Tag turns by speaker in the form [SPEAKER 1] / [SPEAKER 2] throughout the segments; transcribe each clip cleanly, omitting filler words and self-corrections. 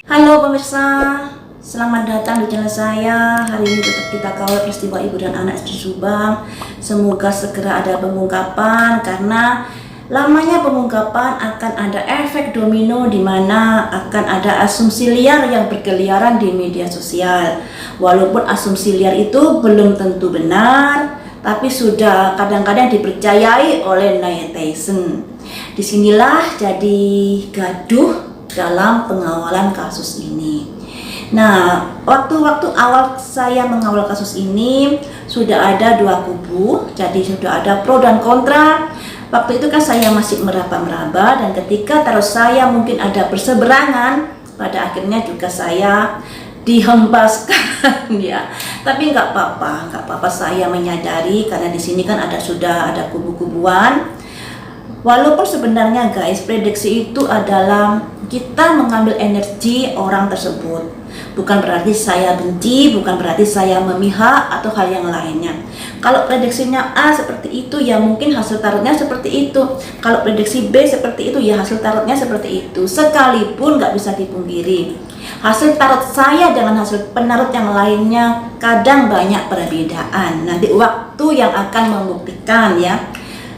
[SPEAKER 1] Halo pemirsa, selamat datang di channel saya. Hari ini tetap kita kawal peristiwa ibu dan anak SD Subang. Semoga segera ada pengungkapan, karena lamanya pengungkapan akan ada efek domino di mana akan ada asumsi liar yang berkeliaran di media sosial. Walaupun asumsi liar itu belum tentu benar, tapi sudah kadang-kadang dipercayai oleh netizen. Disinilah jadi gaduh dalam pengawalan kasus ini. Nah, waktu-waktu awal saya mengawal kasus ini sudah ada dua kubu, jadi sudah ada pro dan kontra. Waktu itu kan saya masih meraba-meraba, dan ketika terus saya mungkin ada berseberangan, pada akhirnya juga saya dihempaskan ya. Tapi nggak apa-apa saya menyadari, karena di sini kan sudah ada kubu-kubuan. Walaupun sebenarnya guys, prediksi itu adalah kita mengambil energi orang tersebut. Bukan berarti saya benci, bukan berarti saya memihak atau hal yang lainnya. Kalau prediksinya A seperti itu, ya mungkin hasil tarotnya seperti itu. Kalau prediksi B seperti itu, ya hasil tarotnya seperti itu. Sekalipun nggak bisa dipungkiri, hasil tarot saya dengan hasil penarot yang lainnya kadang banyak perbedaan. Nanti waktu yang akan membuktikan ya.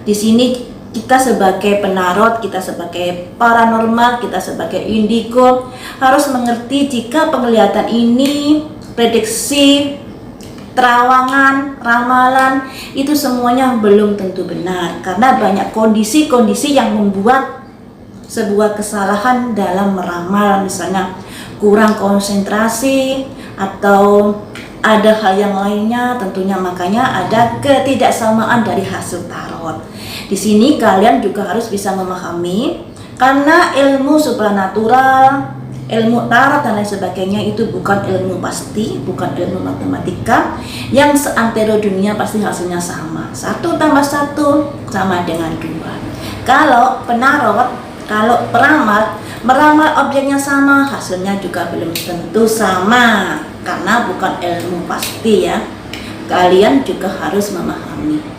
[SPEAKER 1] Di sini kita sebagai penarot, kita sebagai paranormal, kita sebagai indigo harus mengerti jika penglihatan ini, prediksi, terawangan, ramalan itu semuanya belum tentu benar, karena banyak kondisi-kondisi yang membuat sebuah kesalahan dalam meramal, misalnya kurang konsentrasi atau ada hal yang lainnya, tentunya makanya ada ketidaksamaan dari hasil tarot. Di sini kalian juga harus bisa memahami, karena ilmu supranatural, ilmu tarot dan lain sebagainya itu bukan ilmu pasti, bukan ilmu matematika yang seantero dunia pasti hasilnya sama. 1 tambah 1 sama dengan 2. Kalau penarot, kalau peramal, meramal objeknya sama, hasilnya juga belum tentu sama, karena bukan ilmu pasti ya. Kalian juga harus memahami.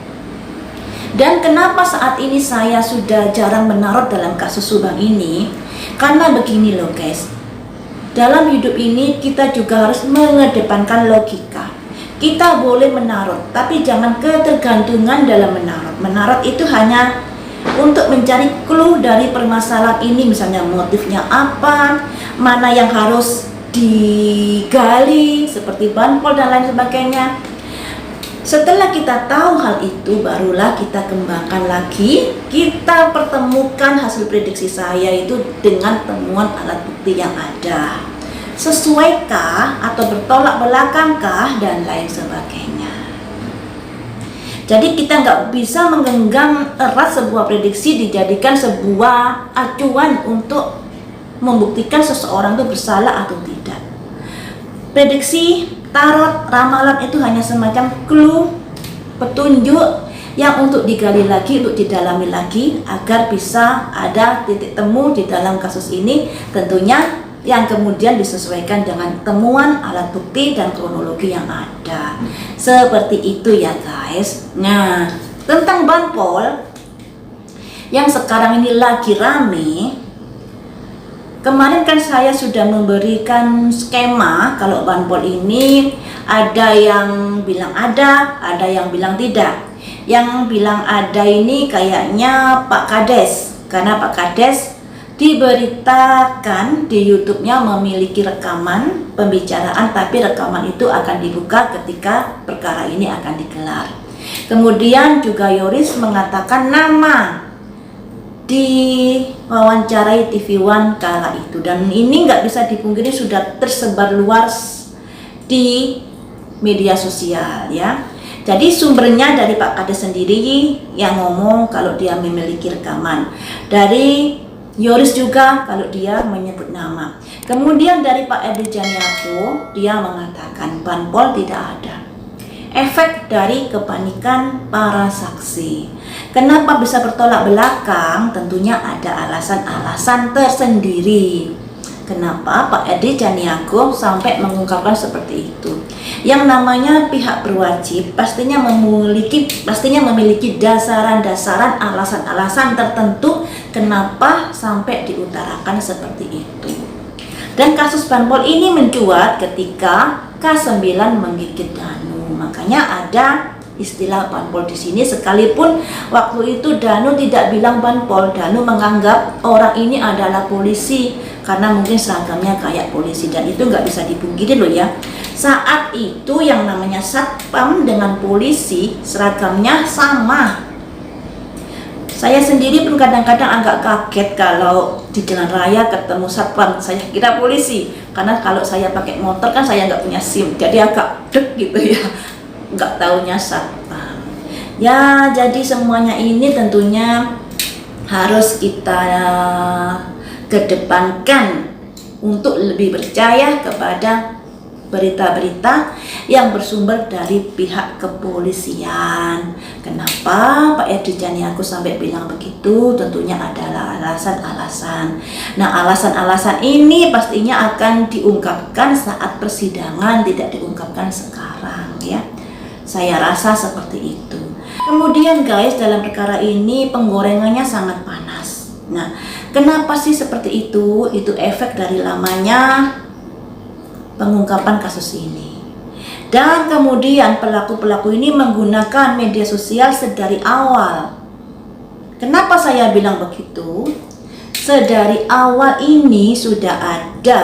[SPEAKER 1] Dan kenapa saat ini saya sudah jarang menarot dalam kasus Subang ini? Karena begini loh guys, dalam hidup ini kita juga harus mengedepankan logika. Kita boleh menarot, tapi jangan ketergantungan dalam menarot. Menarot itu hanya untuk mencari clue dari permasalahan ini, misalnya motifnya apa, mana yang harus digali, seperti banpol dan lain sebagainya. Setelah kita tahu hal itu, barulah kita kembangkan lagi, kita pertemukan hasil prediksi saya itu dengan temuan alat bukti yang ada. Sesuaikah atau bertolak belakangkah dan lain sebagainya. Jadi kita nggak bisa menggenggam erat sebuah prediksi dijadikan sebuah acuan untuk membuktikan seseorang itu bersalah atau tidak. Prediksi, tarot, ramalan itu hanya semacam clue, petunjuk yang untuk digali lagi, untuk didalami lagi, agar bisa ada titik temu di dalam kasus ini, tentunya yang kemudian disesuaikan dengan temuan alat bukti dan kronologi yang ada. Seperti itu ya guys. Nah, tentang banpol yang sekarang ini lagi rame, kemarin kan saya sudah memberikan skema kalau banpol ini ada yang bilang ada yang bilang tidak. Yang bilang ada ini kayaknya Pak Kades, karena Pak Kades diberitakan di YouTube-nya memiliki rekaman pembicaraan, tapi rekaman itu akan dibuka ketika perkara ini akan digelar. Kemudian juga Yoris mengatakan nama di wawancarai TV One kala itu, dan ini nggak bisa dipungkiri sudah tersebar luas di media sosial ya. Jadi sumbernya dari Pak Kades sendiri yang ngomong kalau dia memiliki rekaman, dari Yoris juga kalau dia menyebut nama. Kemudian dari Pak Edi Janiaku, dia mengatakan banpol tidak ada. Efek dari kepanikan para saksi. Kenapa bisa bertolak belakang? Tentunya ada alasan-alasan tersendiri. Kenapa Pak Edi Janiago sampai mengungkapkan seperti itu? Yang namanya pihak berwajib pastinya memiliki dasaran-dasaran, alasan-alasan tertentu kenapa sampai diutarakan seperti itu. Dan kasus Banpol ini mencuat ketika K9 menggigit Danu. Makanya ada istilah Banpol di sini, sekalipun waktu itu Danu tidak bilang Banpol. Danu menganggap orang ini adalah polisi karena mungkin seragamnya kayak polisi, dan itu nggak bisa dipungkiri loh ya. Saat itu yang namanya satpam dengan polisi seragamnya sama. Saya sendiri pun kadang-kadang agak kaget kalau di jalan raya ketemu satpam, saya kira polisi. Karena kalau saya pakai motor kan saya nggak punya SIM, jadi agak deg gitu ya, nggak taunya satpam. Ya, jadi semuanya ini tentunya harus kita kedepankan untuk lebih percaya kepada berita-berita yang bersumber dari pihak kepolisian. Kenapa Pak Edi Caniago sampai bilang begitu? Tentunya adalah alasan-alasan. Nah, alasan-alasan ini pastinya akan diungkapkan saat persidangan, tidak diungkapkan sekarang ya. Saya rasa seperti itu. Kemudian guys, dalam perkara ini penggorengannya sangat panas. Nah, kenapa sih seperti itu? Itu efek dari lamanya pengungkapan kasus ini. Dan kemudian pelaku-pelaku ini menggunakan media sosial sedari awal. Kenapa saya bilang begitu? Sedari awal ini sudah ada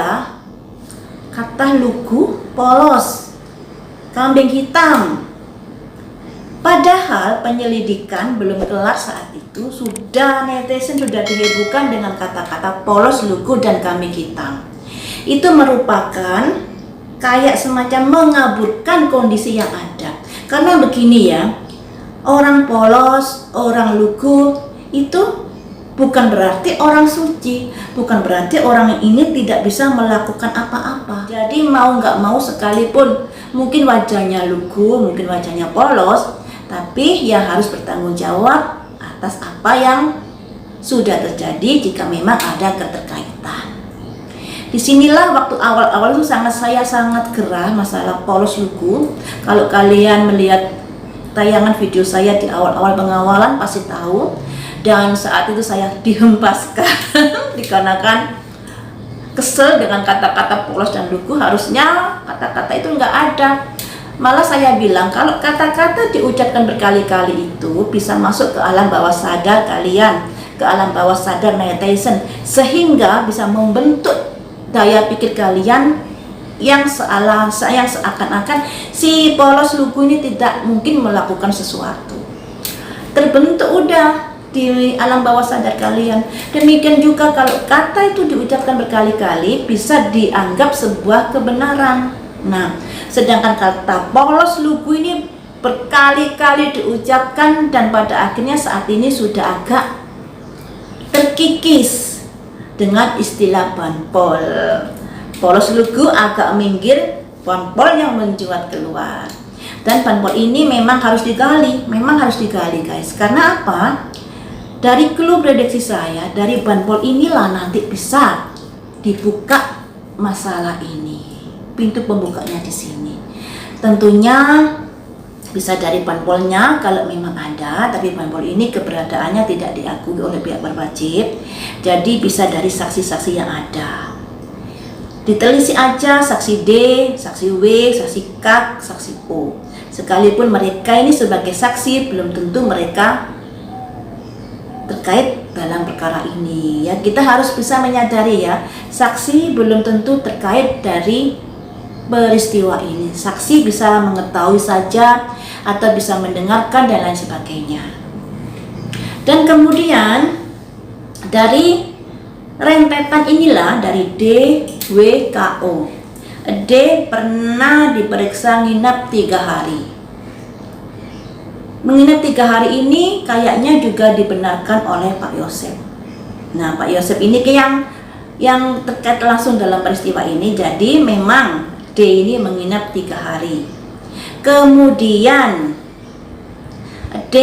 [SPEAKER 1] kata lugu, polos, kambing hitam. Padahal penyelidikan belum kelar saat itu, sudah netizen sudah dihebohkan dengan kata-kata polos, lugu, dan kambing hitam. Itu merupakan kayak semacam mengaburkan kondisi yang ada. Karena begini ya, orang polos, orang lugu itu bukan berarti orang suci, bukan berarti orang ini tidak bisa melakukan apa-apa. Jadi mau nggak mau, sekalipun mungkin wajahnya lugu, mungkin wajahnya polos, tapi ya harus bertanggung jawab atas apa yang sudah terjadi jika memang ada keterkaitan. Disinilah waktu awal-awal itu saya sangat gerah masalah polos lugu. Kalau kalian melihat tayangan video saya di awal-awal pengawalan pasti tahu. Dan saat itu saya dihempaskan dikarenakan kesel dengan kata-kata polos dan lugu. Harusnya kata-kata itu nggak ada. Malah saya bilang kalau kata-kata diucapkan berkali-kali itu bisa masuk ke alam bawah sadar kalian, ke alam bawah sadar netizen, sehingga bisa membentuk daya pikir kalian yang seakan-akan si polos lugu ini tidak mungkin melakukan sesuatu. Terbentuk udah di alam bawah sadar kalian. Demikian juga kalau kata itu diucapkan berkali-kali bisa dianggap sebuah kebenaran. Nah, sedangkan kata polos lugu ini berkali-kali diucapkan dan pada akhirnya saat ini sudah agak terkikis dengan istilah Banpol. Polos lugu agak minggir, Banpol yang mencuat keluar. Dan Banpol ini memang harus digali, guys. Karena apa? Dari clue prediksi saya, dari Banpol inilah nanti bisa dibuka masalah ini. Pintu pembukanya di sini. Tentunya bisa dari Banpolnya kalau memang ada, tapi Banpol ini keberadaannya tidak diakui oleh pihak berwajib. Jadi bisa dari saksi-saksi yang ada. Diteliti aja saksi D, saksi W, saksi K, saksi O. Sekalipun mereka ini sebagai saksi, belum tentu mereka terkait dalam perkara ini. Ya, kita harus bisa menyadari ya, saksi belum tentu terkait dari peristiwa ini. Saksi bisa mengetahui saja atau bisa mendengarkan dan lain sebagainya. Dan kemudian dari rentetan inilah, dari D, W, K, O. D pernah diperiksa nginap 3 hari. Menginap 3 hari ini kayaknya juga dibenarkan oleh Pak Yosep. Nah, Pak Yosep ini yang terkait langsung dalam peristiwa ini. Jadi memang D ini menginap 3 hari. Kemudian D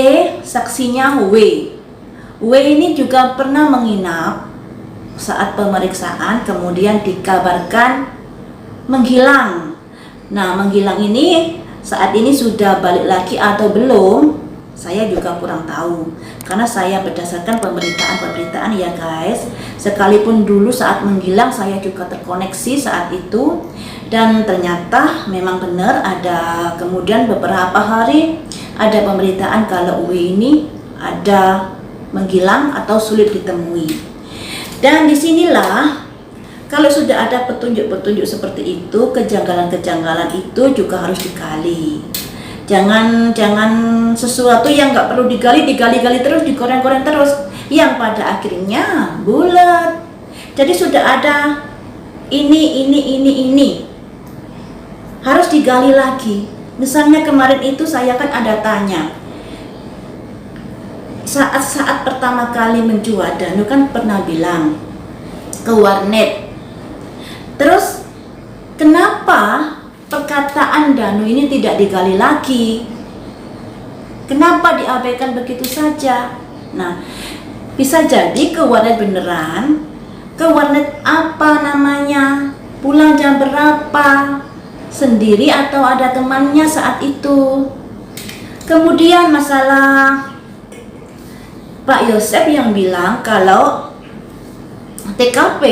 [SPEAKER 1] saksinya W. W ini juga pernah menginap saat pemeriksaan, kemudian dikabarkan menghilang. Nah, menghilang ini saat ini sudah balik lagi atau belum? Saya juga kurang tahu, karena saya berdasarkan pemberitaan ya guys. Sekalipun dulu saat menggilang saya juga terkoneksi saat itu, dan ternyata memang benar ada kemudian beberapa hari ada pemberitaan kalau Uwi ini ada menghilang atau sulit ditemui. Dan disinilah kalau sudah ada petunjuk-petunjuk seperti itu, kejanggalan-kejanggalan itu juga harus digali. Jangan sesuatu yang nggak perlu digali terus, digoreng-goreng terus, yang pada akhirnya bulat. Jadi sudah ada ini harus digali lagi. Misalnya kemarin itu saya kan ada tanya, saat pertama kali menjual Danu kan pernah bilang ke warnet. Terus kenapa perkataan Danu ini tidak digali lagi? Kenapa diabaikan begitu saja? Nah, bisa jadi ke warnet beneran, ke warnet apa namanya, pulang jam berapa, sendiri atau ada temannya saat itu. Kemudian masalah Pak Yosep yang bilang kalau TKP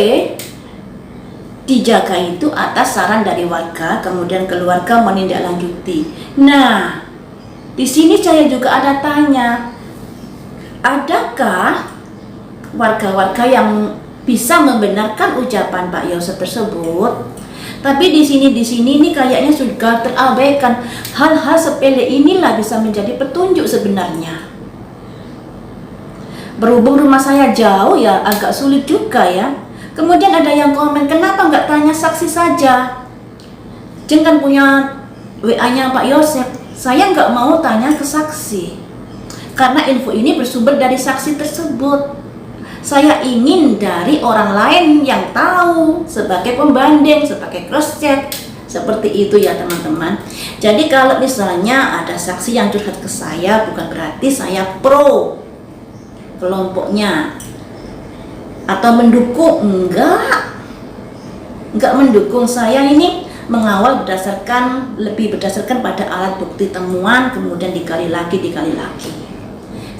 [SPEAKER 1] dijaga itu atas saran dari warga, kemudian keluarga menindaklanjuti. Nah, di sini saya juga ada tanya, adakah warga-warga yang bisa membenarkan ucapan Pak Yosep tersebut? Tapi di sini ini kayaknya sudah terabaikan. Hal-hal sepele inilah bisa menjadi petunjuk sebenarnya. Berhubung rumah saya jauh ya, agak sulit juga ya. Kemudian ada yang komen, kenapa nggak tanya saksi saja? Jangan punya WA-nya Pak Yosep. Saya nggak mau tanya ke saksi, karena info ini bersumber dari saksi tersebut. Saya ingin dari orang lain yang tahu, sebagai pembanding, sebagai cross check. Seperti itu ya teman-teman. Jadi kalau misalnya ada saksi yang curhat ke saya, bukan berarti saya pro kelompoknya atau mendukung. Enggak mendukung. Saya ini mengawal lebih berdasarkan pada alat bukti temuan, kemudian digali lagi.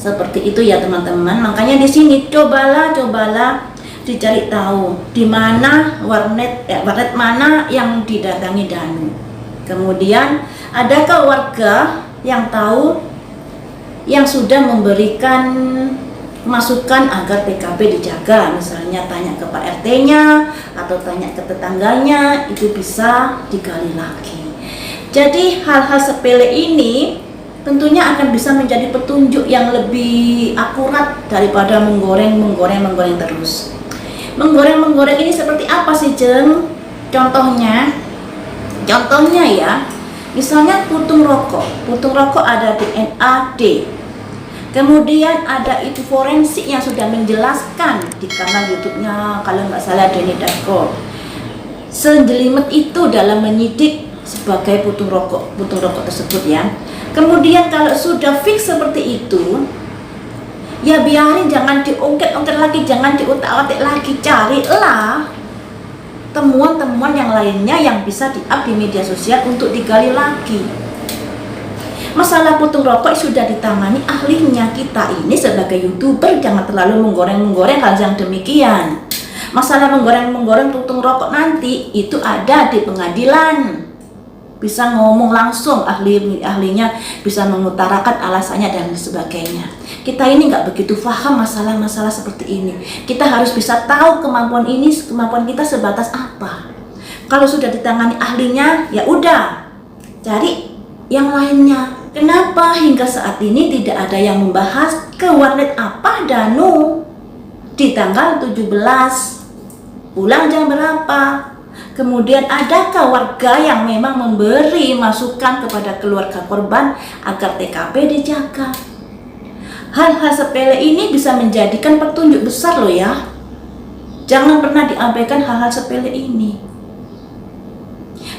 [SPEAKER 1] Seperti itu ya teman-teman. Makanya di sini cobalah dicari tahu di mana warnet mana yang didatangi Danu. Kemudian adakah warga yang tahu yang sudah memberikan masukan agar TKP dijaga, misalnya tanya ke Pak RT-nya atau tanya ke tetangganya, itu bisa digali lagi. Jadi hal-hal sepele ini tentunya akan bisa menjadi petunjuk yang lebih akurat daripada menggoreng terus. Menggoreng ini seperti apa sih, Jeng? Contohnya ya, misalnya puntung rokok ada DNA D. Kemudian ada itu forensik yang sudah menjelaskan di kanal YouTube-nya, kalau nggak salah Denny Darko. Sejelimet itu dalam menyidik sebagai puntung rokok tersebut ya. Kemudian kalau sudah fix seperti itu, ya biarin, jangan diungkit-ungkit lagi, jangan diutak-atik lagi, carilah temuan-temuan yang lainnya yang bisa di-up di media sosial untuk digali lagi. Masalah puntung rokok sudah ditangani ahlinya. Kita ini sebagai YouTuber jangan terlalu menggoreng hal yang demikian. Masalah menggoreng puntung rokok nanti itu ada di pengadilan. Bisa ngomong langsung, ahlinya bisa mengutarakan alasannya dan sebagainya. Kita ini nggak begitu paham masalah-masalah seperti ini. Kita harus bisa tahu kemampuan kita sebatas apa. Kalau sudah ditangani ahlinya, ya udah, cari yang lainnya. Kenapa hingga saat ini tidak ada yang membahas ke warnet apa Danu di tanggal 17, pulang jam berapa? Kemudian adakah warga yang memang memberi masukan kepada keluarga korban agar TKP dijaga? Hal-hal sepele ini bisa menjadikan petunjuk besar loh ya. Jangan pernah diabaikan hal-hal sepele ini.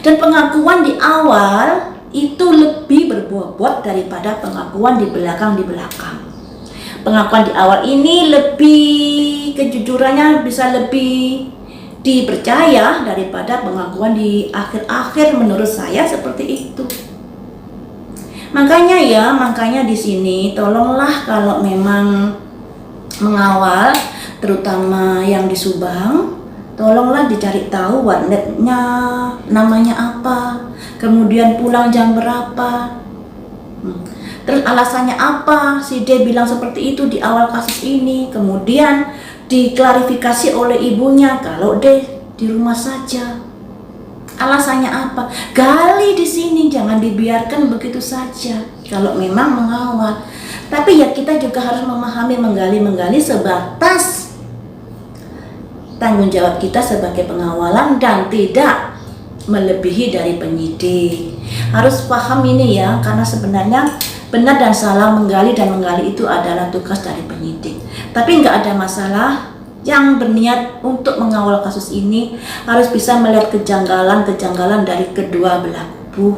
[SPEAKER 1] Dan pengakuan di awal itu lebih berbobot daripada pengakuan di belakang. Pengakuan di awal ini lebih, kejujurannya bisa lebih dipercaya daripada pengakuan di akhir-akhir, menurut saya seperti itu. Makanya di sini tolonglah kalau memang mengawal, terutama yang di Subang, tolonglah dicari tahu warnetnya, namanya apa, kemudian pulang jam berapa. Terus alasannya apa si D bilang seperti itu di awal kasus ini. Kemudian diklarifikasi oleh ibunya kalau D di rumah saja. Alasannya apa? Gali di sini, jangan dibiarkan begitu saja. Kalau memang mengawal, tapi ya kita juga harus memahami menggali sebatas tanggung jawab kita sebagai pengawalan dan tidak melebihi dari penyidik. Harus paham ini ya, karena sebenarnya benar dan salah menggali itu adalah tugas dari penyidik. Tapi nggak ada masalah. Yang berniat untuk mengawal kasus ini harus bisa melihat kejanggalan dari kedua belah kubu.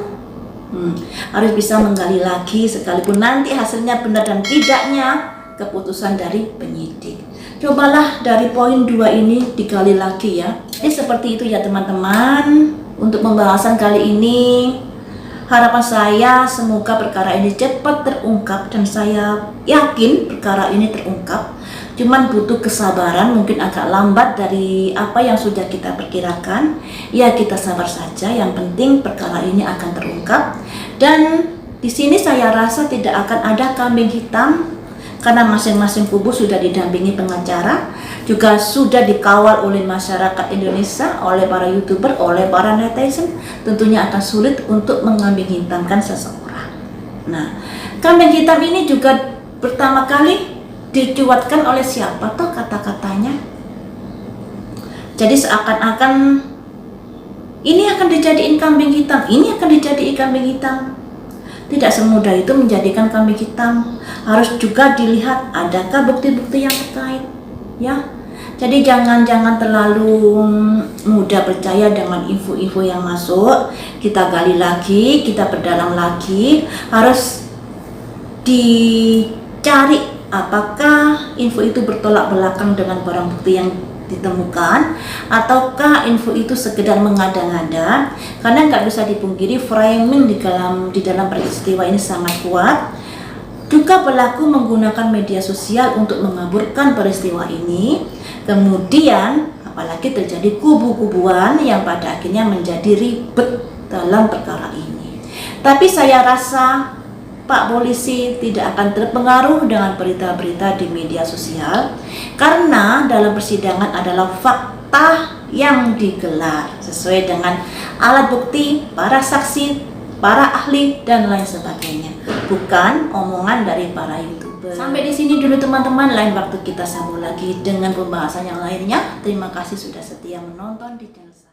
[SPEAKER 1] Harus bisa menggali lagi sekalipun nanti hasilnya benar dan tidaknya keputusan dari penyidik. Cobalah dari poin 2 ini digali lagi ya. Jadi seperti itu ya teman-teman. Untuk pembahasan kali ini, harapan saya semoga perkara ini cepat terungkap dan saya yakin perkara ini terungkap. Cuman butuh kesabaran, mungkin agak lambat dari apa yang sudah kita perkirakan. Ya kita sabar saja, yang penting perkara ini akan terungkap. Dan di sini saya rasa tidak akan ada kambing hitam karena masing-masing kubu sudah didampingi pengacara, juga sudah dikawal oleh masyarakat Indonesia, oleh para YouTuber, oleh para netizen. Tentunya akan sulit untuk mengambing hitamkan seseorang. Nah, kambing hitam ini juga pertama kali dicuatkan oleh siapa toh kata-katanya. Jadi seakan-akan ini akan dijadiin kambing hitam, ini akan dijadiin kambing hitam. Tidak semudah itu menjadikan kambing hitam. Harus juga dilihat adakah bukti-bukti yang terkait, ya. Jadi jangan terlalu mudah percaya dengan info-info yang masuk. Kita gali lagi, kita perdalam lagi. Harus dicari apakah info itu bertolak belakang dengan barang bukti yang ditemukan, ataukah info itu sekedar mengada-ngada. Karena nggak bisa dipungkiri framing di dalam peristiwa ini sangat kuat. Juga pelaku menggunakan media sosial untuk mengaburkan peristiwa ini. Kemudian apalagi terjadi kubu-kubuan yang pada akhirnya menjadi ribet dalam perkara ini. Tapi saya rasa Pak Polisi tidak akan terpengaruh dengan berita-berita di media sosial karena dalam persidangan adalah fakta yang digelar sesuai dengan alat bukti, para saksi, para ahli dan lain sebagainya, bukan omongan dari para YouTuber. Sampai di sini dulu teman-teman, lain waktu kita sambung lagi dengan pembahasan yang lainnya. Terima kasih sudah setia menonton di channel saya.